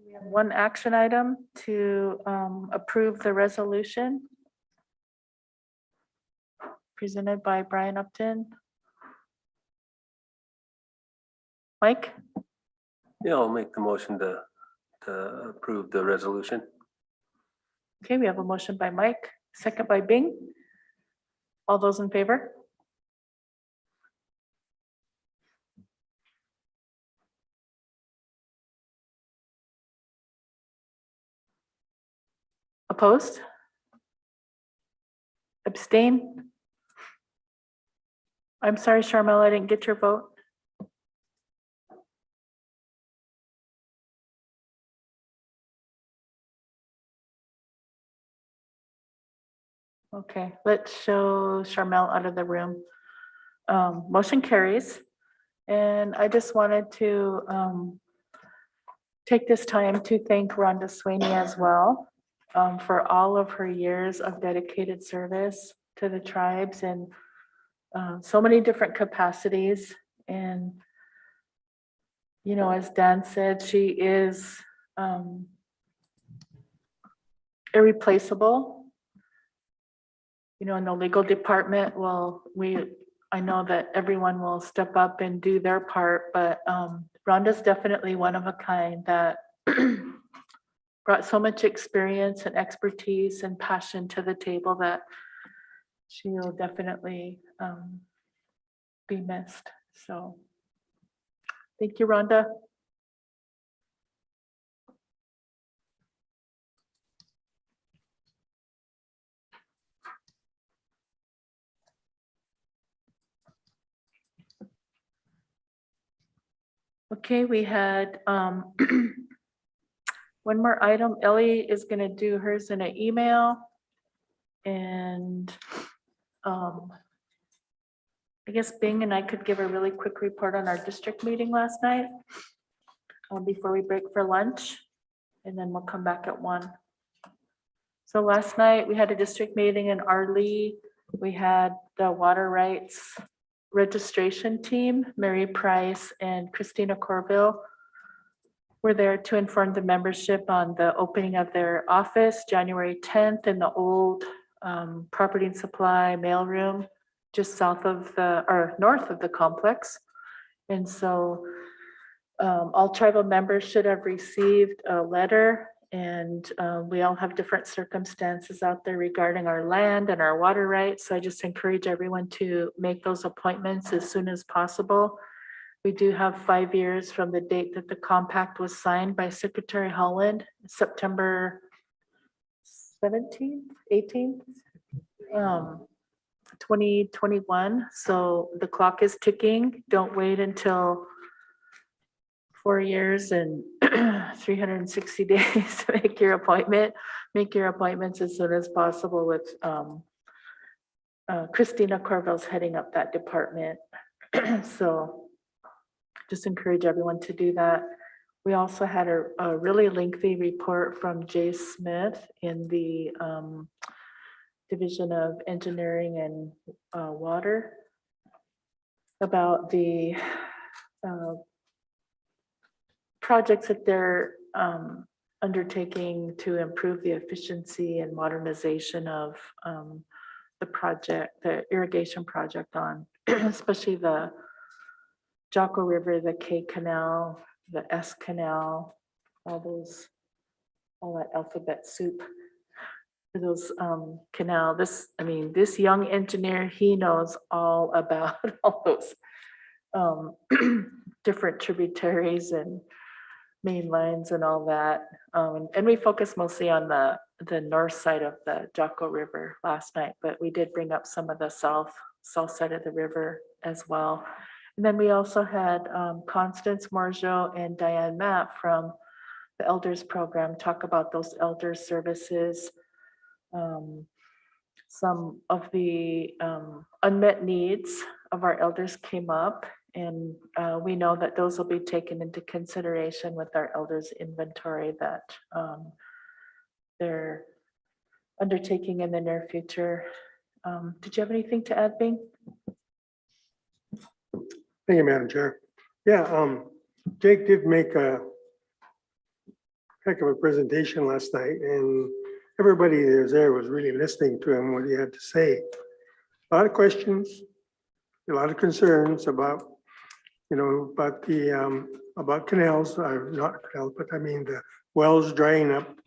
We have one action item to approve the resolution presented by Brian Upton. Mike, Yeah, I'll make the motion to approve the resolution. okay, we have a motion by Mike, second by Bing. All those in favor? Opposed? Abstain? I'm sorry, Charmel, I didn't get your vote. Okay, let's show Charmel out of the room. Motion carries. And I just wanted to take this time to thank Rhonda Swaney as well for all of her years of dedicated service to the tribes and so many different capacities. And, you know, as Dan said, she is irreplaceable. You know, in the legal department, well, I know that everyone will step up and do their part, but Rhonda's definitely one of a kind that brought so much experience and expertise and passion to the table that she will definitely be missed. So thank you, Rhonda. Okay, we had one more item. Ellie is going to do hers in an email. And I guess Bing and I could give a really quick report on our district meeting last night before we break for lunch, and then we'll come back at 1. So last night we had a district meeting in Arlee. We had the water rights registration team, Mary Price and Christina Corville, were there to inform the membership on the opening of their office January 10th in the old property and supply mailroom just south of the, or north of the complex. And so all tribal members should have received a letter, and we all have different circumstances out there regarding our land and our water rights. So I just encourage everyone to make those appointments as soon as possible. We do have 5 years from the date that the compact was signed by Secretary Holland, September 17th, 18th, 2021. So the clock is ticking. Don't wait until 4 years and 360 days to make your appointment. Make your appointments as soon as possible with Christina Corville's heading up that department. So just encourage everyone to do that. We also had a really lengthy report from Jay Smith in the Division of Engineering and Water about the projects that they're undertaking to improve the efficiency and modernization of the project, the irrigation project on especially the Jocko River, the K Canal, the S Canal, all that alphabet soup for those canal. This young engineer, he knows all about all those different tributaries and main lines and all that. And we focused mostly on the north side of the Jocko River last night, but we did bring up some of the south side of the river as well. And then we also had Constance Morgeau and Diane Mapp from the Elders Program talk about those elder services, some of the unmet needs of our elders came up, and we know that those will be taken into consideration with our elders inventory that they're undertaking in the near future. Did you have anything to add, Bing? Thank you, Madam Chair. Yeah, Jake did make a heck of a presentation last night, and everybody that was there was really listening to him, what he had to say. A lot of questions, a lot of concerns about, about the, about canals, not canals, but I mean the wells drying up.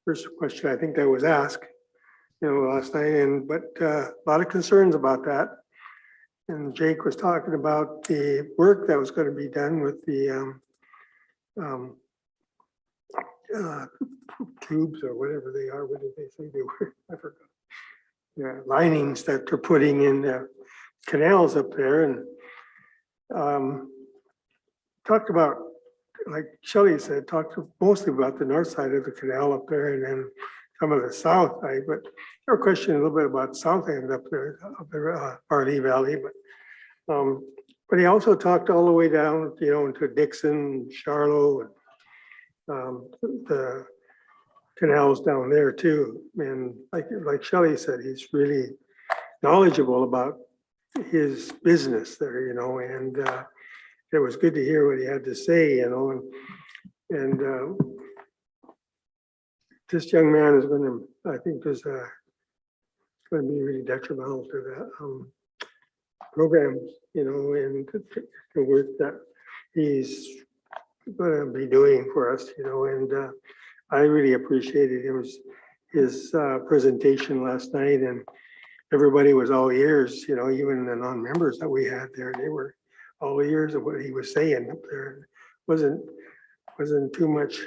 First question I think that was asked, last night, but a lot of concerns about that. And Jake was talking about the work that was going to be done with the tubes or whatever they are. What did they say they were? I forgot. Yeah, linings that they're putting in the canals up there, and talked about, like Shelley said, talked mostly about the north side of the canal up there, and then some of the south side. But there were questions a little bit about south end up there, RD Valley, but he also talked all the way down, into Dixon, Charlotte, and the canals down there too. And like Shelley said, he's really knowledgeable about his business there, and it was good to hear what he had to say, and this young man is going to, I think, is going to be really detrimental to the program, and the work that he's going to be doing for us, and I really appreciated his presentation last night, and everybody was all ears, even the non-members that we had there, they were all ears of what he was saying up there. Wasn't too much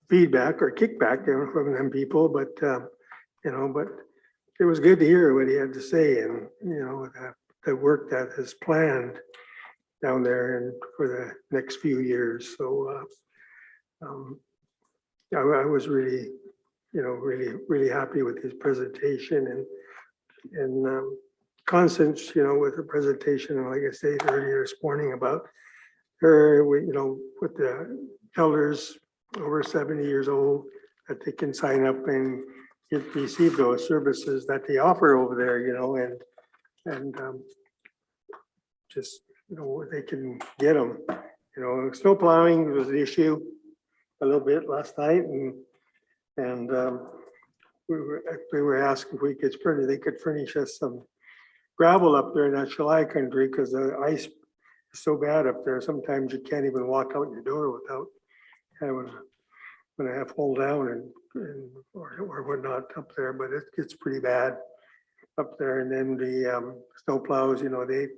feedback or kickback from them people, but but it was good to hear what he had to say, and the work that is planned down there and for the next few years. So I was really, really happy with his presentation, and Constance, with her presentation, and like I said earlier this morning about her, with the elders over 70 years old, that they can sign up and receive those services that they offer over there, and just, they can get them. Snow plowing was an issue a little bit last night, and we were asked if we could they could furnish us some gravel up there in that July country, because the ice is so bad up there. Sometimes you can't even walk out your door without having a half hold down or whatnot up there, but it gets pretty bad up there. And then the snow plows, they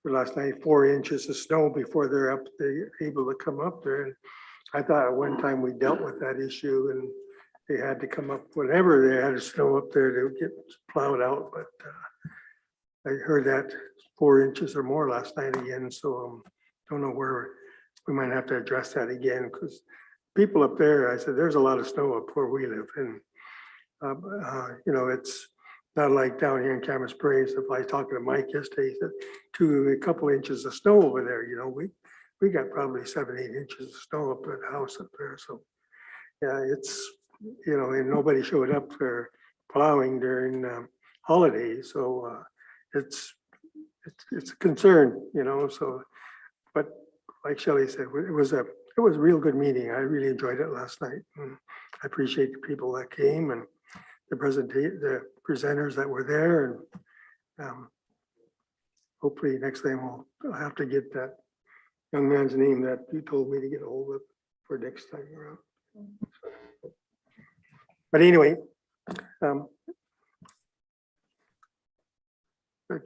last night 4 inches of snow before they're able to come up there. And I thought at one time we dealt with that issue, and they had to come up whenever they had snow up there to get plowed out. But I heard that 4 inches or more last night again. So don't know where we might have to address that again, because people up there, I said, there's a lot of snow up where we live, and it's not like down here in Camas Prairie. So if I was talking to Mike yesterday, he said a couple inches of snow over there. We got probably 7, 8 inches of snow up at the house up there. So yeah, it's and nobody showed up for plowing during holidays. So it's a concern, So, but like Shelley said, it was a real good meeting. I really enjoyed it last night, and I appreciate the people that came and the presenters that were there, and hopefully next time I'll have to get that young man's name that you told me to get a hold of for next time around. But anyway, I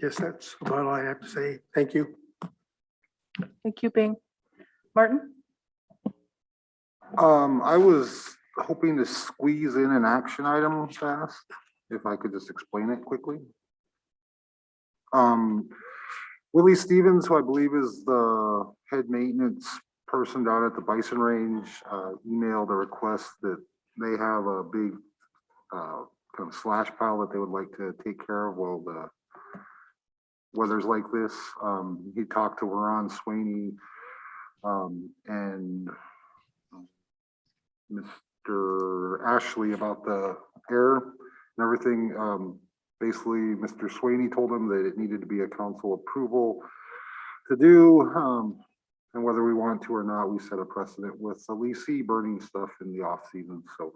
guess that's about all I have to say. Thank you. Thank you, Bing. Martin? I was hoping to squeeze in an action item fast, if I could just explain it quickly. Willie Stevens, who I believe is the head maintenance person down at the Bison Range, emailed a request that they have a big kind of slash pile that they would like to take care of while the weather's like this. He talked to Ron Sweeney and Mr. Ashley about the air and everything. Basically, Mr. Sweeney told him that it needed to be a council approval to do. And whether we want to or not, we set a precedent with the leasing burning stuff in the off season. So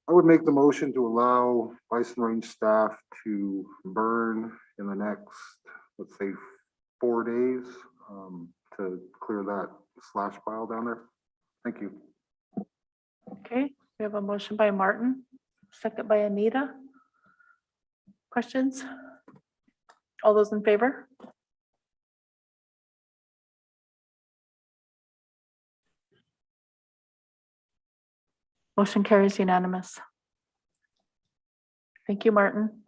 I would make the motion to allow Bison Range staff to burn in the next, let's say, 4 days to clear that slash pile down there. Thank you. Okay, we have a motion by Martin, second by Anita. Questions? All those in favor? Motion carries unanimous. Thank you, Martin.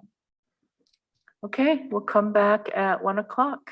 Okay, we'll come back at 1 o'clock.